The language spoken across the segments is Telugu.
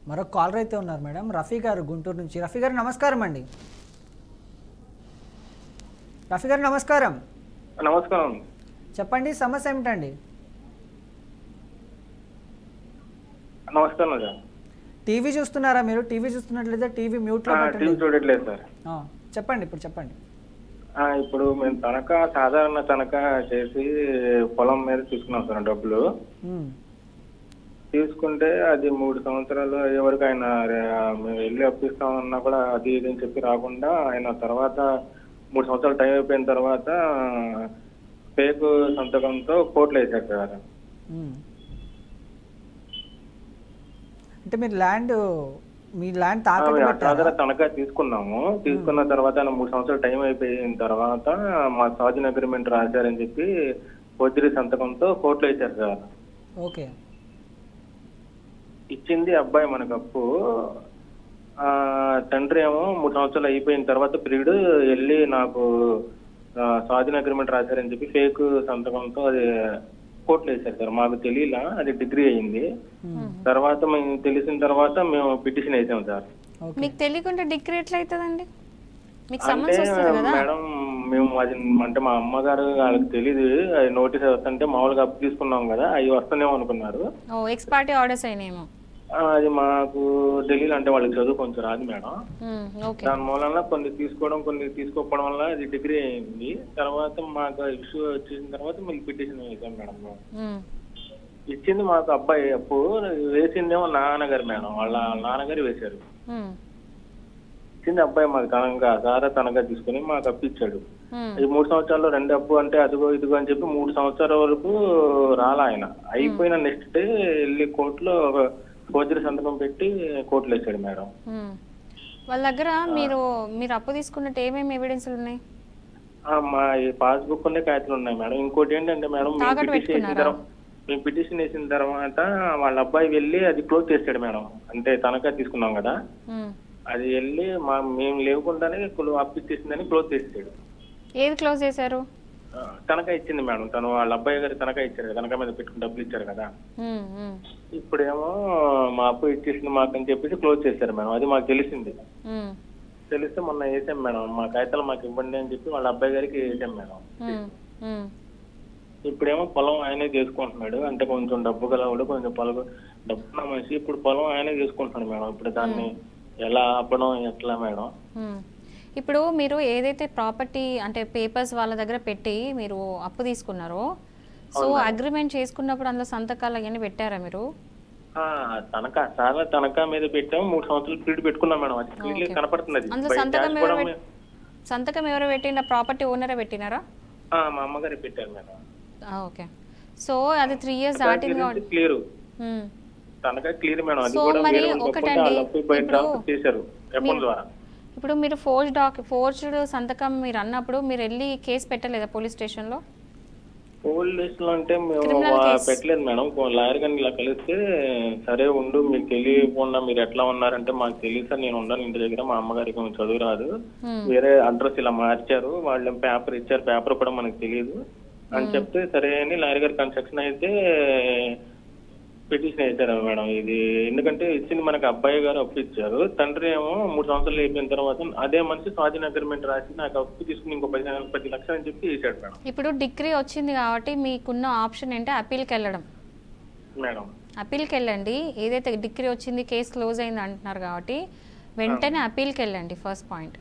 మరొక కాలర్ అయితే ఉన్నారు మేడం, రఫీ గారు గుంటూరు నుంచి. రఫీ గారు నమస్కారం అండి. రఫీ గారు నమస్కారం. నమస్కారం. చెప్పండి, సమస్య ఏమిటండి? నమస్కారం సార్. టీవీ చూస్తున్నారా మీరు? టీవీ చూస్తున్నట్లయితే టీవీ మ్యూట్లో టీవీ చూడట్లేదు సార్. చెప్పండి, ఇప్పుడు చెప్పండి. ఇప్పుడు మేము సాధారణ తనఖా చేసి పొలం మీద తీసుకున్నాం సార్ డబ్బులు. తీసుకుంటే అది 3 సంవత్సరాలు అయ్యే వరకు ఆయన మేము వెళ్ళి అప్పిస్తామన్నా కూడా అది ఇది అని చెప్పి రాకుండా ఆయన తర్వాత 3 సంవత్సరాలు టైం అయిపోయిన తర్వాత ఫేక్ సంతకంతో కోర్టులో వేశారు సార్. అంటే మీ ల్యాండ్ సాధారణ తనఖా తీసుకున్నాము. తీసుకున్న తర్వాత 3 సంవత్సరాలు టైం అయిపోయిన తర్వాత మా సాజన్ అగ్రిమెంట్ రాశారని చెప్పి ఫోర్జరీ సంతకంతో కోర్టులో వేశారు సార్. ఓకే. ఇచ్చింది అబ్బాయి మనకు అప్పు. తండ్రి ఏమో 3 సంవత్సరాలు అయిపోయిన తర్వాత పీరియడ్ వెళ్ళి నాకు స్వాధీన అగ్రిమెంట్ రాశారని చెప్పి ఫేక్ సంతకంతో అది కోర్టులో వేశారు సార్. మాకు తెలియలా, అది డిగ్రీ అయింది. తర్వాత మేము తెలిసిన తర్వాత మేము పిటిషన్ వేసాం సార్. మీకు తెలియకుండా డిగ్రీ ఎట్లా అవుతుందండి? అంటే మేడం మేము అది అంటే మా అమ్మగారు వాళ్ళకి తెలియదు, అది నోటీస్ వస్తుంటే మామూలుగా అప్పు తీసుకున్నాం కదా, అవి వస్తానేమో అనుకున్నారు. ఎక్స్పైరీ ఆర్డర్స్ అయినాయేమో. అది మాకు తెలియదు, అంటే వాళ్ళకి చదువు కొంచెం రాదు మేడం. దాని మూలన కొన్ని తీసుకోవడం కొన్ని తీసుకోకపోవడం వల్ల అది డిగ్రీ అయింది. తర్వాత మాకు ఇష్యూ వచ్చేసిన తర్వాత మీకు పిటిషన్ వేసాం మేడం. ఇచ్చింది మాకు అబ్బాయి అప్పు, వేసిందేమో నాన్నగారు మేడం, వాళ్ళ నాన్నగారు వేశారు. ఇచ్చింది అబ్బాయి మాకు తనగా తీసుకుని మాకు అప్పు ఇచ్చాడు. ఈ 3 సంవత్సరాల్లో 2 అప్పు అంటే అదిగో ఇదిగో అని చెప్పి 3 సంవత్సరాల వరకు రాలా ఆయన. అయిపోయిన నెక్స్ట్ డే వెళ్ళి కోర్టులో ఫోర్జరీ సంతకం పెట్టి కోర్టులో వేసాడు మేడం. వాళ్ళ దగ్గర మీరు అప్పు తీసుకున్నట్టు ఏమేమి ఎవిడెన్స్లు ఉన్నాయి? మా పాస్బుక్ ఉండే కాగితాలు ఉన్నాయి మేడం. ఇంకోటి ఏంటంటే మేడం, మేము పిటిషన్ వేసిన తర్వాత వాళ్ళ అబ్బాయి వెళ్ళి అది క్లోజ్ చేసాడు మేడం. అంటే తనఖా తీసుకున్నాం కదా, అది వెళ్ళి మేము లేకుండానే అప్పు ఇచ్చేసిందని క్లోజ్ చేసాడు. ఏది క్లోజ్ చేశారు? తనఖా ఇచ్చింది మేడం. తను వాళ్ళ అబ్బాయి గారు తనఖా ఇచ్చారు కదా, తనఖా మీద పెట్టుకుని డబ్బులు ఇచ్చారు కదా. ఇప్పుడేమో మా అప్పు ఇచ్చేసింది మాకు అని చెప్పేసి క్లోజ్ చేశారు మేడం. అది మాకు తెలిసింది. తెలిస్తే మొన్న వేసాం మేడం, మా కాగితాలు మాకు ఇవ్వండి అని చెప్పి వాళ్ళ అబ్బాయి గారికి వేసాం మేడం. ఇప్పుడేమో పొలం ఆయనే చేసుకుంటున్నాడు. అంటే కొంచెం డబ్బు గలవాడు, కొంచెం డబ్బున్న మనిషి. ఇప్పుడు పొలం ఆయనే చేసుకుంటున్నాడు మేడం. ఇప్పుడు దాన్ని ఎలా ఆపడం ఎట్లా మేడం? ఇప్పుడు మీరు ఏదైతే ప్రాపర్టీ అంటే పేపర్స్ వాళ్ళ దగ్గర పెట్టి మీరు అప్పు తీసుకున్నారో, సో అగ్రిమెంట్ చేసుకున్నప్పుడు అందులో సంతకాలు అవన్నీ పెట్టారా మీరు? తనఖా మీద పెట్టాము. 3 సంవత్సరాలు పీరియడ్ పెట్టుకున్నాం మేడం. అది కనపడుతుంది. అందులో సంతకం ఎవరు పెట్టిన? ప్రాపర్టీ ఓనరే పెట్టినారా? మా అమ్మగారు పెట్టారు మేడం. ఓకే. సో అది 3 years దాటింది. క్లియర్ తనఖా క్లియర్ మేడం. అది కూడా మరి ఒకటండి, ఇప్పుడు మీరు ఫోర్జ్డ్ సంతకం మీరు అన్నప్పుడు మీరు వెళ్ళి కేసు పెట్టలేదా పోలీస్ స్టేషన్లో? పోలీస్ స్టేషన్లో అంటే మేము పెట్టలేదు మేడం. లాయర్ గారిని ఇలా కలిస్తే సరే ఉండు, మీకు తెలియకుండా మీరు ఎట్లా ఉన్నారంటే మాకు తెలియదు సార్, నేను ఉన్నాను ఇంటి దగ్గర, మా అమ్మగారికి చదువు రాదు, వేరే అడ్రస్ ఇలా మార్చారు, వాళ్ళు పేపర్ ఇచ్చారు, పేపర్ కూడా మనకు తెలియదు అని చెప్తే సరే అని లాయర్ గారి కన్స్ట్రక్షన్ అయితే పిటిషన్ వేశారు మేడం. ఇది ఎందుకంటే ఇచ్చింది మనకి అబ్బాయి గారు అప్పు ఇచ్చారు. తండ్రి ఏమో 3 సంవత్సరాలు అయిపోయిన తర్వాత అదే మనిషి స్వాధీన అగ్రిమెంట్ రాసి నాకు అప్పు తీసుకుని ఇంకో 10 లక్షలు అని చెప్పి వేసాడు మేడం. ఇప్పుడు డిగ్రీ వచ్చింది కాబట్టి మీకున్న ఆప్షన్ ఏంటంటే అప్పీల్కి వెళ్ళడం మేడం. అప్పీల్కి వెళ్ళండి. ఏదైతే డిగ్రీ వచ్చింది, కేసు క్లోజ్ అయింది అంటున్నారు కాబట్టి వెంటనే అప్పీల్కి వెళ్ళండి. First point.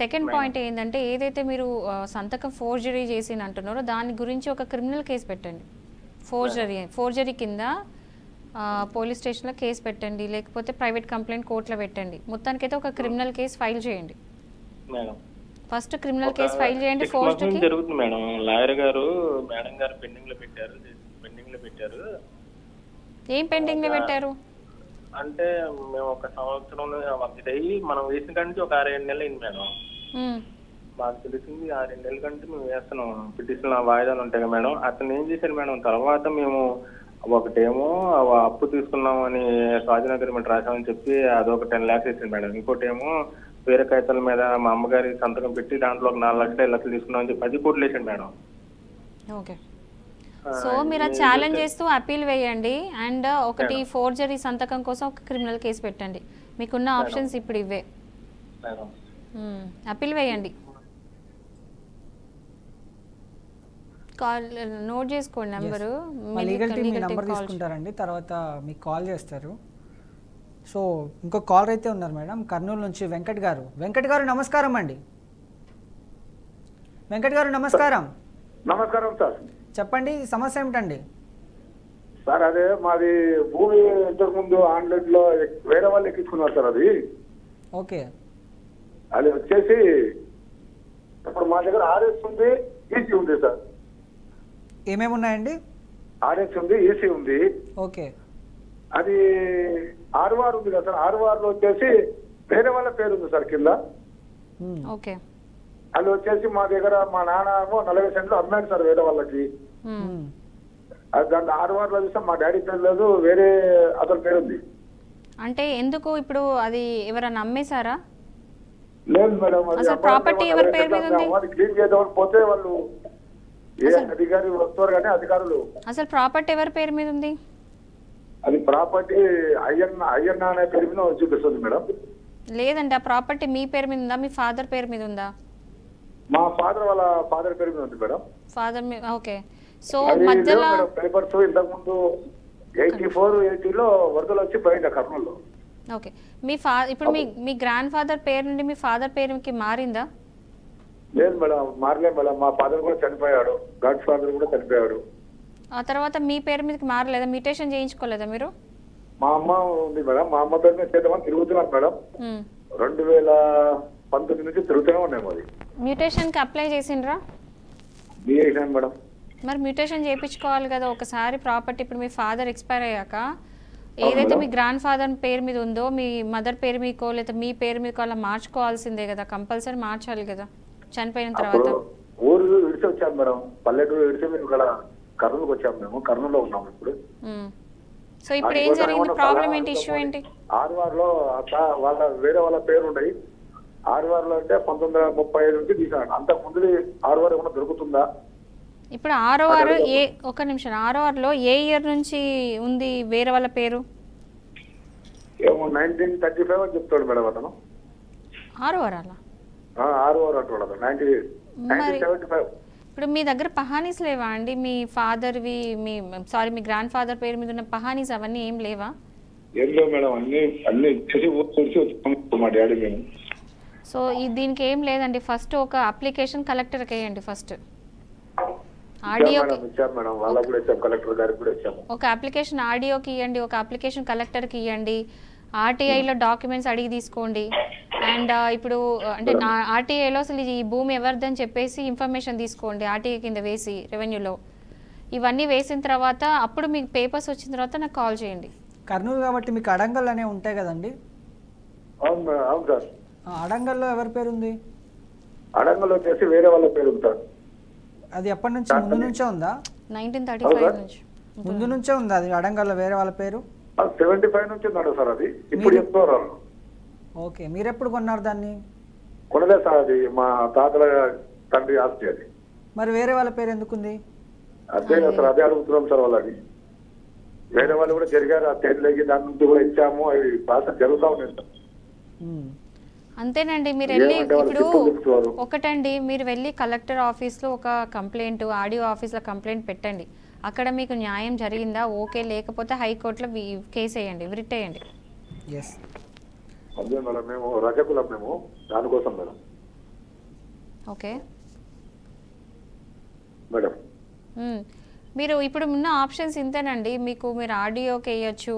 సెకండ్ పాయింట్ ఏంటంటే ఏదైతే మీరు సంతకం ఫోర్జరీ చేసి అంటున్నారో దాని గురించి ఒక క్రిమినల్ కేసు పెట్టండి. ఫోర్జరీ కింద పోలీస్ స్టేషన్లో కేసు పెట్టండి, లేకపోతే ప్రైవేట్ కంప్లైంట్ కోర్టులో పెట్టండి. మొత్తానికైతే ఒక క్రిమినల్ కేసు ఫైల్ చేయండి. ఫస్ట్ క్రిమినల్ కేసు ఫైల్ చేయండి. ఫోర్జరీ జరుగుతుంది మేడం. లాయర్ గారు మేడం గారు పెండింగ్ లో పెట్టారు. ఏం పెండింగ్ లో పెట్టారు అంటే మేము 1 సంవత్సరం మనం వేసిన కంటే ఒక 6-7 నెలలు అయింది మేడం. మాకు తెలిసింది 6-7 నెలల కంటే మేము వేస్తున్నాం. పిటిషన్ వాయిదాలు ఉంటాయి కదా మేడం. అతను ఏం చేశారు మేడం, తర్వాత మేము ఒకటేమో అప్పు తీసుకున్నామని స్వాధీన అగ్రిమెంట్ రాసామని చెప్పి అదొక 10 lakhs ఇచ్చింది మేడం. ఇంకోటేమో వేరే కాగితాల మీద మా అమ్మగారి సంతకం పెట్టి దాంట్లో ఒక 4 లక్షలు 5 లక్షలు తీసుకున్నామని చెప్పి 10 కోట్లు వేసాడు మేడం. ఓకే సో మీరు ఛాలెంజ్ చేస్తూ అపీల్ వేయండి అండ్ ఒకటి ఫోర్జరీ సంతకం కోసం ఒక క్రిమినల్ కేసు పెట్టండి. మీకున్న ఆప్షన్స్ ఇప్పుడు ఇవే. అపీల్ వేయండి. కాల్ నోట్ చేసుకోండి నెంబరు. లీగల్ టీమ్ మీ నెంబర్ తీసుకుంటారండి, తర్వాత మీకు కాల్ చేస్తారు. సో ఇంకో కాలర్ అయితే ఉన్నారు మేడం, కర్నూలు నుంచి వెంకట్ గారు. వెంకట్ గారు నమస్కారం అండి. వెంకట్ గారు నమస్కారం. నమస్కారం సార్. చెప్పండి సమస్య ఏమిటండి? సార్ అదే మాది భూమి ఇంతకు ముందు ఆన్లైన్ లో వేరే వాళ్ళు ఎక్కించుకున్నారు సార్. అది ఓకే, అది వచ్చేసి ఇప్పుడు మా దగ్గర ఆర్ఎస్ ఉంది, ఈసీ ఉంది సార్. ఏమేమి ఉన్నాయండి? ఆర్ఎస్ ఉంది, ఈసీ ఉంది. ఓకే, అది ఆర్వార్ ఉంది కదా సార్. ఆర్వార్ లో వచ్చేసి వేరే వాళ్ళ పేరు ఉంది సార్ కింద. ఓకే, అది వచ్చేసి మా దగ్గర మా నాన్న 40 సెంట్లు అమ్మాడు సార్ వేరే వాళ్ళకి. అది దాంట్లో ఆర్వార్ లో చూస్తే మా డాడీ పేరు లేదు, వేరే అతని పేరు ఉంది. అంటే ఎందుకు ఇప్పుడు అది ఎవరైనా అమ్మేశారా? లేదు మేడం, అసలు ప్రాపర్టీ ఎవరి పేరు మీద ఉంది? క్లీన్ చేద్దామని పోతే వాళ్ళు ఏ అధికారి వస్తారు కానీ అధికారులు. అసలు ప్రాపర్టీ ఎవరి పేరు మీద ఉంది? అది ప్రాపర్టీ అయ్యన్న అనే పేరు మీద చూపిస్తుంది మేడం. లేదండి, ఆ ప్రాపర్టీ మీ పేరు మీద ఉందా, మీ ఫాదర్ పేరు మీద ఉందా? మా ఫాదర్ వాళ్ళ ఫాదర్ పేరు మీద ఉంది మేడం. ఫాదర్ మీద. ఓకే, సో మధ్యలో పేపర్స్ ఇంతకు ముందు 84-80లో వరదలు వచ్చి పోయింది కర్నూలులో. ఓకే, మీ ఇప్పుడు మీ గ్రాండ్ ఫాదర్ పేరు నుండి మీ ఫాదర్ పేరుకి మారిందా? లేదు మేడం, మారలేదు మేడం. మా ఫాదర్ కూడా చనిపోయాడు, గాడ్ ఫాదర్ కూడా చనిపోయాడు. ఆ తర్వాత మీ పేరు మీదకి మారలేదా? మ్యూటేషన్ చేయించుకోలేదా మీరు? మా అమ్మ ఉంది మేడం, మా అమ్మ పేరు మీద చేద్దామని తిరుగుతున్నాను మేడం. 2019 నుంచి తిరుగుతూనే ఉన్నాయి. మరి మ్యూటేషన్కి అప్లై చేసిండ్రా? మేడం మరి మ్యూటేషన్ చేయించుకోవాలి కదా ఒకసారి. ప్రాపర్టీ ఇప్పుడు మీ ఫాదర్ ఎక్స్పైర్ అయ్యాక ఏదైతే మీ గ్రాండ్ ఫాదర్ పేరు మీద ఉందో మీ మదర్ పేరు మీకో లేదా మీ పేరు మీకో అలా మార్చుకోవాల్సిందే కదా, కంపల్సరీ మార్చాలి కదా చనిపోయిన తర్వాత. ఊరు విడిచి వచ్చాము మేడం, పల్లెటూరు విడిచి మేము ఇక్కడ కర్నూలుకి వచ్చాము. మేము కర్నూలులో ఉన్నాము ఇప్పుడు. సో ఇప్పుడు ఏం జరిగింది? ప్రాబ్లం ఏంటి? ఇష్యూ ఏంటి? ఆర్వార్లో వాళ్ళ వేరే వాళ్ళ పేరు ఉన్నాయి. ఆర్వార్లో అంటే 1935 నుంచి తీసాను. అంతకు ముందు ఆర్వార్ ఏమన్నా దొరుకుతుందా? ఇప్పుడు ఆర్ఓఆర్ ఒక నిమిషం, ఆర్ఓఆర్లో ఏ ఇయర్ నుంచి ఉంది వేరే వాళ్ళ పేరు? ఏమో 1935 అని చెప్తాడు మేడం అతను. ఆర్ఓఆర్ అలా ఆర్ఓఆర్ అంటాడు అతను 1975. ఇప్పుడు మీ దగ్గర పహానీస్ లేవా అండి? మీ ఫాదర్వి మీ గ్రాండ్ ఫాదర్ పేరు మీద ఉన్న పహానీస్ అవన్నీ ఏం లేవా? ఏం లేవు మేడం, అన్ని వచ్చేసి మా డాడీ మేము. సో దీనికి ఏం లేదండి, ఫస్ట్ ఒక అప్లికేషన్ కలెక్టర్కి వేయండి. ఫస్ట్ ఒక అప్లికేషన్ ఆర్డీఓకి ఇవ్వండి, ఒక అప్లికేషన్ కలెక్టర్కి ఇవ్వండి. ఆర్టీఐలో డాక్యుమెంట్స్ అడిగి తీసుకోండి. అండ్ ఇప్పుడు అంటే ఆర్టీఐలో అసలు ఈ భూమి ఎవరిదని చెప్పేసి ఇన్ఫర్మేషన్ తీసుకోండి ఆర్టీఐ కింద వేసి రెవెన్యూలో. ఇవన్నీ వేసిన తర్వాత అప్పుడు మీకు పేపర్స్ వచ్చిన తర్వాత నాకు కాల్ చేయండి. కర్నూలు కాబట్టి మీకు అడంగల్ అనేవి ఉంటాయి కదండి? అవును సార్. అడంగల్లో ఎవరి పేరు ఉంది? అడంగల్ వచ్చేసి వేరే వాళ్ళ పేరు ఉంటారు. అది ఎప్పటి నుంచి? ముందు నుంచే ఉందా? 1935 నుంచి ముందు నుంచే ఉందా అది అడంగల్లో వేరే వాళ్ళ పేరు? 75 నుంచి ఉన్నాడు సార్. అది ఇప్పుడు చెప్తారు. ఓకే, మీరు ఎప్పుడు కొన్నారు దాన్ని? కొనలేదు సార్, అది మా తాతల తండ్రి ఆస్తి. అది మరి వేరే వాళ్ళ పేరు ఎందుకుంది? అదే సార్, అదే అడుగుతున్నాం సార్. వాళ్ళకి వేరే వాళ్ళు కూడా జరిగారు, ఆ తేలికి దాని నుంచి కూడా ఇచ్చాము. అవి ప్రాసెస్ జరుగుతూ ఉన్నాయి సార్. అంతేనండి. మీరు వెళ్ళి ఇప్పుడు ఒకటండి, మీరు వెళ్ళి కలెక్టర్ ఆఫీస్లో ఒక కంప్లైంట్, ఆర్డీఓ ఆఫీస్లో కంప్లైంట్ పెట్టండి. అక్కడ మీకు న్యాయం జరిగిందా ఓకే, లేకపోతే హైకోర్టులో కేసు వేయండి, రిట్ వేయండి. అదే మేడం, మేము రజకులం, మేము దానికోసం మేడం. ఓకే మేడం, మీరు ఇప్పుడు ఉన్న ఆప్షన్స్ ఇంతేనండి. మీరు ఆర్డీఓకి వేయచ్చు,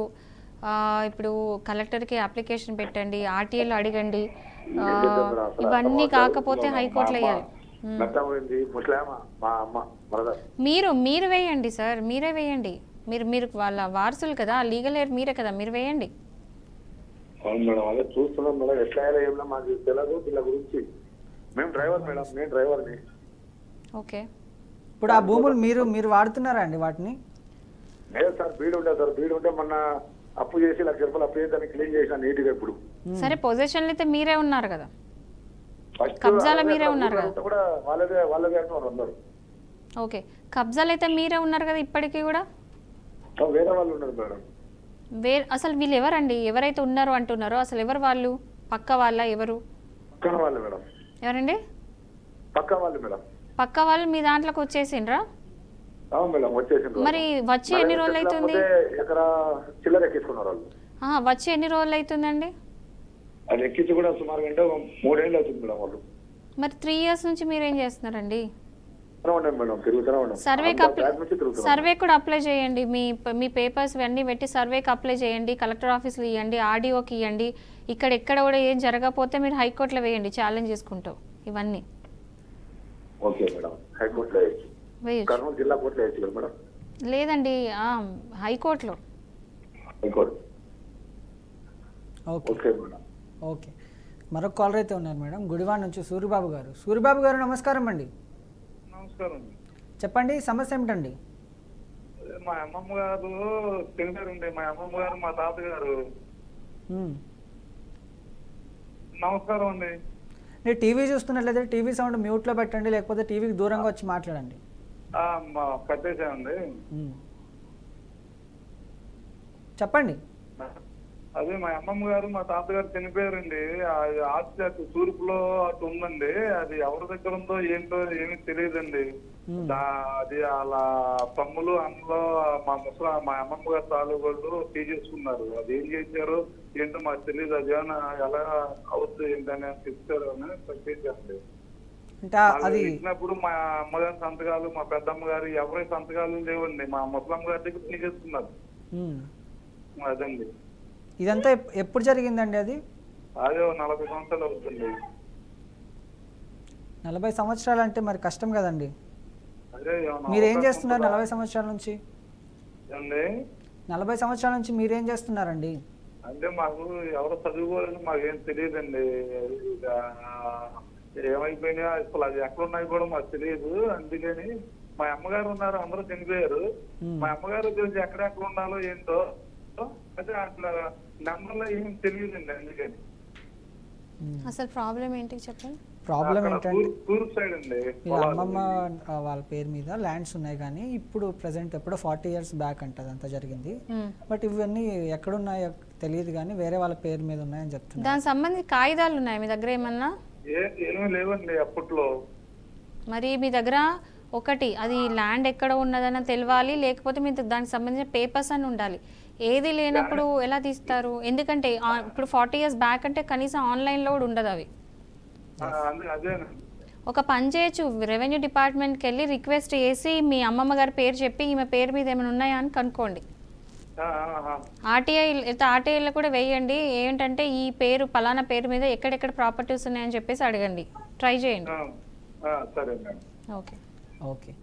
ఇప్పుడు కలెక్టర్కి అప్లికేషన్ పెట్టండి, ఆర్టీఐలో అడగండి. ఇవన్నీ కాకపోతే హైకోర్టులో వేయాలి. మీరు వేయండి సార్, మీరే వేయండి. మీరు వాళ్ళ వారసులు కదా, లీగల్ ఎయిర్ మీరే కదా, మీరు వేయండి. అవును మేడం, అదే చూస్తున్నాం మేడం. ఎట్లా ఏమన్నా మాకు తెలియదు వీళ్ళ గురించి. మేము డ్రైవర్ మేడం, నేను డ్రైవర్ని. ఓకే, ఇప్పుడు ఆ భూములు మీరు వాడుతున్నారా అండి వాటిని? లేదు సార్, బీడు ఉండే సార్. బీడు ఉంటే మొన్న అప్పు చేసి 1 లక్ష రూపాయలు అప్పు చేసి క్లీన్ చేసిన నీట్గా. ఇప్పుడు సరే, పొజిషన్లు అయితే మీరే ఉన్నారు కదా, కబ్జాలో మీరే ఉన్నారు కదా. కూడా వాళ్ళదే అంటున్నారు అందరూ. ఓకే, కబ్జాలు అయితే మీరే ఉన్నారు కదా ఇప్పటికీ కూడా? వేరే వాళ్ళు ఉన్నారు మేడం. అసలు వీళ్ళు ఎవరండి? ఎవరైతే ఉన్నారో అంటున్నారో అసలు ఎవరు వాళ్ళు? పక్క వాళ్ళ ఎవరు? పక్కన వాళ్ళు మేడం. ఎవరండి? పక్క వాళ్ళు మేడం. పక్క వాళ్ళు మీ దాంట్లోకి వచ్చేసిండ్రా? అవును మేడం, వచ్చేసిండ్రు. మరి వచ్చి ఎన్ని రోజులు అవుతుంది? ఎక్కడ చిల్లర ఎక్కించుకున్నారు వాళ్ళు. వచ్చి ఎన్ని రోజులు అవుతుందండి? అది ఎక్కించి కూడా సుమారు 3 ఏళ్ళు అవుతుంది మేడం వాళ్ళు. మరి 3 years నుంచి మీరు ఏం చేస్తున్నారండి? సర్వే కూడా అప్లై చేయండి. మీ పేపర్స్ అన్నీ పెట్టి సర్వేకి అప్లై చేయండి. కలెక్టర్ ఆఫీస్లో ఇవ్వండి, ఆర్డీఓకి ఇవ్వండి. ఎక్కడ కూడా ఏం జరగకపోతే మీరు హైకోర్టులో వేయండి ఛాలెంజ్ చేసుకుంటూ. ఇవన్నీ ఓకే మేడం, హైకోర్టులో వేయచ్చు. కర్నూలు జిల్లా కోర్టులో వేయచ్చు మేడం. లేదండి, హైకోర్టులో. హైకోర్టు. Okay madam. ఓకే, మరొక కాలర్ అయితే ఉన్నారు మేడం, గుడివాడ నుంచి సూరిబాబు గారు. సూరిబాబు గారు నమస్కారం అండి. నమస్కారం. చెప్పండి, సమస్య ఏమిటండి? మా అమ్మమ్మ గారు తెలిపారండి. మా అమ్మమ్మ గారు మా తాతగారు. నమస్కారం అండి. మీరు టీవీ చూస్తున్నట్లయితే టీవీ సౌండ్ మ్యూట్లో పెట్టండి, లేకపోతే టీవీకి దూరంగా వచ్చి మాట్లాడండి. కట్టేసామండి. చెప్పండి. అదే మా అమ్మమ్మ గారు మా తాతగారు చనిపోయారండి. ఆస్తి అటు తూర్పులో అటు ఉందండి. అది ఎవరి దగ్గర ఉందో ఏంటో ఏమీ తెలియదండి. అది అలా తమ్ములు అందులో మా అమ్మమ్మ గారు తాలూకోళ్ళు తీసేసుకున్నారు. అది ఏం చేశారు ఏంటో మాకు తెలియదు. అది ఏమైనా ఎలా అవుతుంది ఏంటని చెప్తారు అని చెప్పేసి ఇచ్చినప్పుడు మా అమ్మగారి సంతకాలు, మా పెద్దమ్మ గారు ఎవరి సంతకాలు లేవండి. మా ముసలమ్మ గారి దగ్గర తీసేసుకున్నారు. అదండి. ఇదంతా ఎప్పుడు జరిగిందండి? అది 40 సంవత్సరాలు అవుతుంది. 40 సంవత్సరాలు అంటే మరి కష్టం కదండి. మీరు ఏం చేస్తున్నారు 40 సంవత్సరాల నుంచి? 40 సంవత్సరాల నుంచి మీరేం చేస్తున్నారండి? అంటే మాకు ఎవరు చదువుకోలేదు, మాకేం తెలియదండి. ఏమైపోయినా అసలు అది ఎక్కడున్నాయి కూడా మాకు తెలియదు. అందుకని మా అమ్మగారు ఉన్నారు, అందరూ చనిపోయారు. మా అమ్మగారు గురించి ఎక్కడెక్కడ ఉండాలో ఏంటో అదే అట్లా నెంబర్లో ఏం తెలియదండి. అందుకని అసలు ప్రాబ్లం ఏంటి చెప్పండి. ప్రాబ్లం ఏంటంటే తూర్పు సైడ్ అండి. అమ్మమ్మ వాళ్ళ పేరు మీద ల్యాండ్స్ ఉన్నాయి, కానీ ఇప్పుడు ప్రెసెంట్ ఎప్పుడో 40 years బ్యాక్ అంటది అంతా జరిగింది. బట్ ఇవన్నీ ఎక్కడున్నాయో తెలియదు, కానీ వేరే వాళ్ళ పేరు మీద ఉన్నాయని చెప్తున్నారు. దానికి సంబంధించి కాగితాలు ఉన్నాయి మీ దగ్గర ఏమన్నా? ఏమీ లేవండి అప్పట్లో. మరి మీ దగ్గర ఒకటి అది ల్యాండ్ ఎక్కడ ఉన్నదని తెలియాలి, లేకపోతే మీ దానికి సంబంధించిన పేపర్స్ అని ఉండాలి. ఏది లేనప్పుడు ఎలా తీస్తారు? ఎందుకంటే ఇప్పుడు 40 years బ్యాక్ అంటే కనీసం ఆన్లైన్లో కూడా ఉండదు అవి. ఒక పని చేయొచ్చు, రెవెన్యూ డిపార్ట్మెంట్కి వెళ్ళి రిక్వెస్ట్ చేసి మీ అమ్మమ్మ గారి పేరు చెప్పి ఈమె పేరు మీద ఏమైనా ఉన్నాయా అని కనుక్కోండి. ఆర్టీఐలో కూడా వేయండి. ఏంటంటే ఈ పేరు పలానా పేరు మీద ఎక్కడెక్కడ ప్రాపర్టీస్ ఉన్నాయని చెప్పేసి అడగండి, ట్రై చేయండి. సరే. ఓకే. ఓకే.